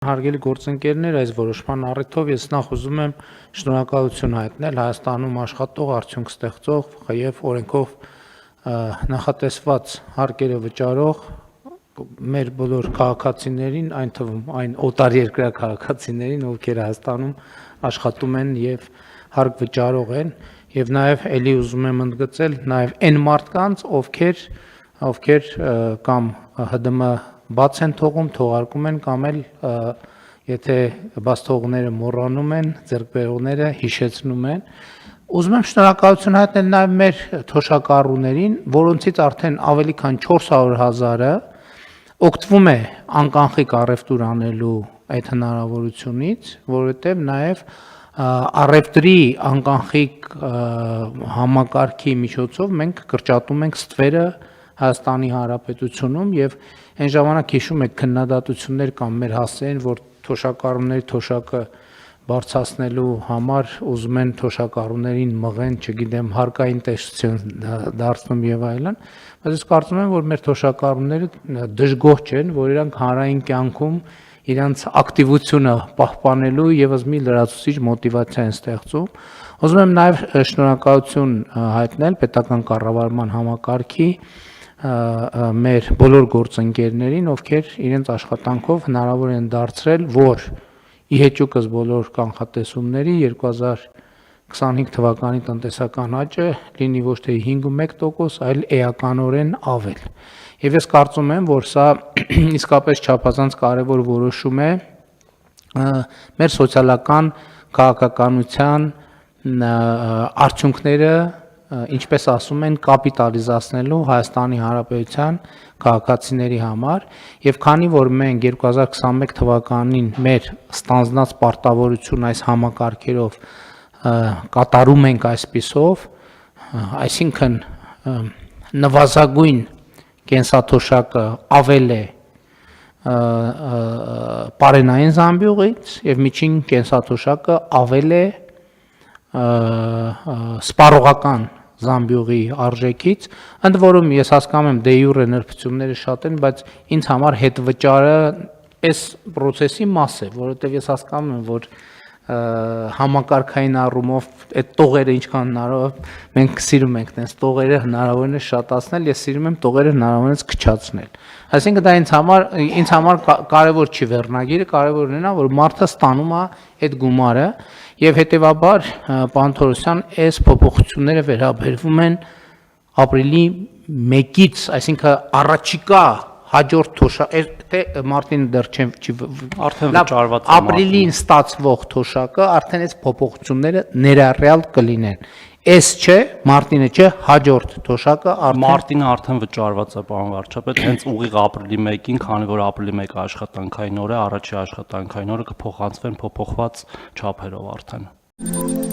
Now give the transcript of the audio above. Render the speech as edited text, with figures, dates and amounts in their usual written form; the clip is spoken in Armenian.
Հարգելի գործընկերներ, այս որոշման առիթով ես նախ ուզում եմ շնորհակալություն հայտնել Հայաստանում աշխատող, արդյունք ստեղծող եւ օրենքով նախատեսված հարկերը վճարող մեր բոլոր քաղաքացիներին, այն թվում այն օտարերկրյա քաղաքացիներին, ովքեր Հայաստանում աշխատում են եւ հարկ վճարող են, եւ նաեւ ելի ուզում եմ ընդգծել նաեւ այն մարդկանց, ովքեր կամ ՀԴՄ բաց են թողում, թողարկում են կամ էլ եթե բաց թողները մոռանում են, ձեռքբերողները հիշեցնում են։ Ուզում եմ շնորհակալություն հայտնել նաև մեր թոշակառուներին, որոնցից արդեն ավելի քան 400,000-ը օգտվում է անկանխիկ առևտուր անելու այդ հնարավորությունից, որովհետև նաև առևտրի անկանխիկ համակարգի միջոցով մենք կրճատում ենք ստվերը Հայաստանի Հանրապետությունում եւ այն ժամանակ հիշում եք քննադատություններ կամ մեր հասցեին, որ թոշակառուների թոշակը բարձրացնելու համար ուզում են թոշակառուներին մղեն, չգիտեմ, հարկային տեսություն դարձնում եւ այլն, բայց ես կարծում եմ, որ մեր թոշակառուները դժգոհ չեն, որ իրանք հանրային կյանքում իրանց ակտիվությունը պահպանելու եւս մի լրացուցիչ մոտիվացիա են ստեղծում։ Ուզում եմ նաեւ շնորհակալություն հայտնել պետական կառավարման համակարգի մեր բոլոր գործընկերներին, ովքեր իրենց աշխատանքով հնարավոր են դարձրել, որ ի հեճուկս բոլոր կանխատեսումների 2025 թվականի տնտեսական աճը լինի ոչ թե 5.1%, այլ էականորեն ավել։ Եվ ես կարծում եմ, որ սա իսկապես չափազանց կարևոր որոշում է մեր սոցիալական քաղաքականության արդյունքները, ինչպես ասում են, կապիտալիզացնելու Հայաստանի Հանրապետության քաղաքացիների համար, եւ քանի որ մենք 2021 թվականին մեր ստանձնած պարտավորություն այս համակարգերով կատարում ենք այսպիսով, այսինքն նվազագույն կենսաթոշակը ավել է պարենային զամբյուղից եւ միջին կենսաթոշակը ավել է սպառողական զամբյուղի արժեքից, ընդ որում ես հասկանում եմ դե յուրե նրբությունները շատ են, բայց ինձ համար հետ վճարը այս process-ի մաս է, որովհետև ես հասկանում եմ, որ համակարգային առումով այդ տողերը ինչքան հնարավոր մենք սիրում ենք տես տողերը հնարավորինս շատացնել, ես սիրում եմ տողերը հնարավորինս քչացնել։ Այսինքն դա ինձ համար կարևոր չի վերնագիրը, կարևորն է նա, որ մարդը ստանում է այդ գումարը եւ հետեւաբար պարոն Թորոսյան, այս փոփոխությունները վերաբերվում են ապրիլի 1-ից, այսինքն առաջիկա հաջորդ թոշակը մարտին դեռ չի արդեն վճարված է ապրիլին ստացվող թոշակը արդեն այս փոփոխությունները ներառյալ կլինեն։ Այս չէ, մարտինը չէ, հաջորդ թոշակը մարտինը արդեն վճարված է, պարոն վարչապետ, հենց ուղիղ ապրիլի 1-ին, քանի որ ապրիլի 1-ը աշխատանքային օր է, առաջի աշխատանքային օրը կփոխանցվեն փոփոխված չափերով արդեն։